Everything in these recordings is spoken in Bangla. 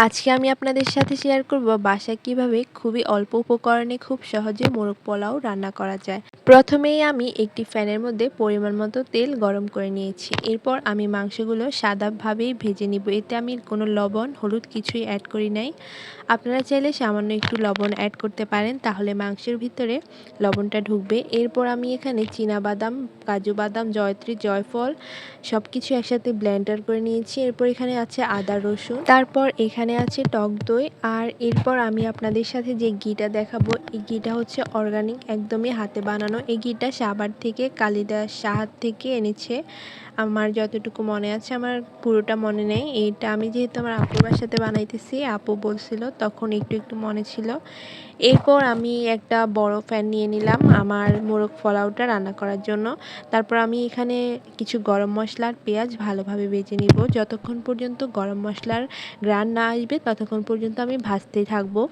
আজকে আমি আপনাদের সাথে শেয়ার করব বাসায় কিভাবে খুবই অল্প উপকরণে খুব সহজে মোরগ পোলাও রান্না করা যায়। প্রথমেই আমি একটি প্যানের মধ্যে পরিমাণ মতো তেল গরম করে নিয়েছি। এরপর আমি মাংসগুলো সাদাভাবেই ভেজে নিব। এতে আমি কোনো লবণ হলুদ কিছুই অ্যাড করি নাই। আপনারা চাইলে সামান্য একটু লবণ অ্যাড করতে পারেন, তাহলে মাংসের ভিতরে লবণটা ঢুকবে। এরপর আমি এখানে চীনাবাদাম, কাজু বাদাম, জয়ত্রী, জয়ফল সব কিছু একসাথে ব্লেন্ডার করে নিয়েছি। এরপর এখানে আছে আদা রসুন, তারপর এখানে আছে টক দই। আর এরপর আমি আপনাদের সাথে যে ঘিটা দেখাবো, এই ঘিটা হচ্ছে অর্গানিক, একদমই হাতে বানানো। এই ঘিটা সাভার থেকে কালিদাস সাহার থেকে এনেছে। আমার যতটুকু মনে আছে, আমার পুরোটা মনে নেই। এইটা আমি যেহেতু আমার আপুর বাসাতে বানাইতেছি, আপু বলছিল তখন একটু একটু মনে ছিল। এরপর আমি একটা বড় প্যান নিয়ে নিলাম আমার মোরগ পোলাওটা রান্না করার জন্য। তারপর আমি এখানে কিছু গরম মশলা আর পেঁয়াজ ভালোভাবে ভেজে নিব। যতক্ষণ পর্যন্ত গরম মশলার ঘ্রাণ না আসবে ততক্ষণ পর্যন্ত আমি ভাজতেই থাকবো।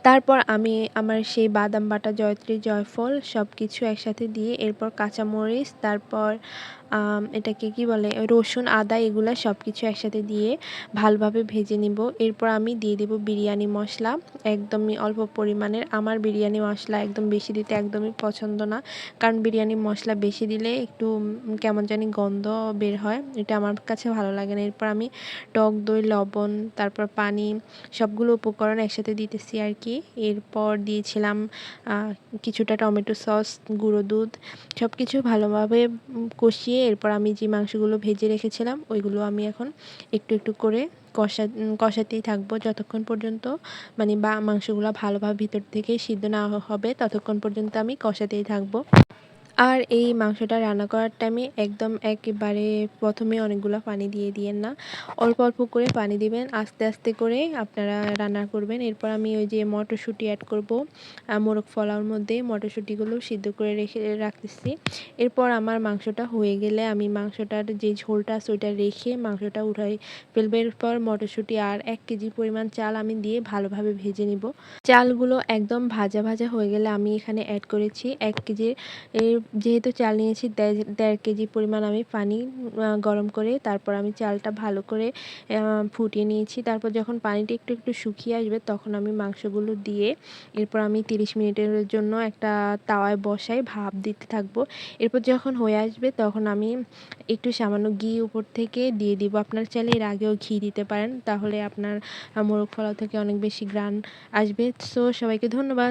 তারপর আমি আমার সেই বাদাম বাটা, জয়ত্রী, জয়ফল সব কিছু একসাথে দিয়ে, এরপর কাঁচামরিচ, তারপর এটাকে কি বলে, রসুন, আদা, এগুলা সব কিছু একসাথে দিয়ে ভালোভাবে ভেজে নিব। এরপর আমি দিয়ে দেব বিরিয়ানি মশলা, একদমই অল্প পরিমাণের। আমার বিরিয়ানি মশলা একদম বেশি দিতে একদমই পছন্দ না, কারণ বিরিয়ানি মশলা বেশি দিলে একটু কেমন জানি গন্ধ বের হয়, এটা আমার কাছে ভালো লাগে না। এরপর আমি টক দই, লবণ, তারপর পানি, সবগুলো উপকরণ একসাথে দিতেছি আর কি। এরপর দিয়েছিলাম কিছুটা টমেটো সস, গুঁড়ো দুধ, সব কিছু ভালোভাবে কষিয়ে এরপর আমি যে মাংসগুলো ভেজে রেখেছিলাম ওইগুলো আমি এখন একটু একটু করে কষাতেই থাকবো যতক্ষণ পর্যন্ত মানে মাংসগুলো ভালোভাবে ভিতর থেকে সিদ্ধ না হবে, ততক্ষণ পর্যন্ত আমি কষাতেই থাকবো। আর এই মাংসটা রান্না করার টাইমে একদম একেবারে প্রথমে অনেকগুলো পানি দিয়ে দিয়েন না, অল্প অল্প করে পানি দিবেন, আস্তে আস্তে করে আপনারা রান্না করবেন। এরপর আমি ওই যে মটরশুঁটি অ্যাড করব মোরগ পোলাওর মধ্যে, মটরশুঁটিগুলো সিদ্ধ করে রাখতেছি। এরপর আমার মাংসটা হয়ে গেলে আমি মাংসটার যে ঝোলটা আছে ওইটা রেখে মাংসটা উঠাই ফেলবো। এরপর মটরশুঁটি আর 1 কেজি পরিমাণ চাল আমি দিয়ে ভালোভাবে ভেজে নিব। চালগুলো একদম ভাজা ভাজা হয়ে গেলে আমি এখানে অ্যাড করেছি 1 কেজি, যেহেতু চাল নিয়েছি 1.5 কেজি পরিমাণ আমি পানি গরম করে তারপর আমি চালটা ভালো করে ফুটিয়ে নিয়েছি। তারপর যখন পানিটা একটু একটু শুকিয়ে আসবে তখন আমি মাংসগুলো দিয়ে এরপর আমি 30 মিনিটের জন্য একটা তাওয়ায় বসাই ভাপ দিতে থাকবো। এরপর যখন হয়ে আসবে তখন আমি একটু সামান্য ঘি উপর থেকে দিয়ে দিব। আপনার চাইলে এর আগেও ঘি দিতে পারেন, তাহলে আপনার মোরগ পোলাও থেকে অনেক বেশি ঘ্রাণ আসবে। সো সবাইকে ধন্যবাদ।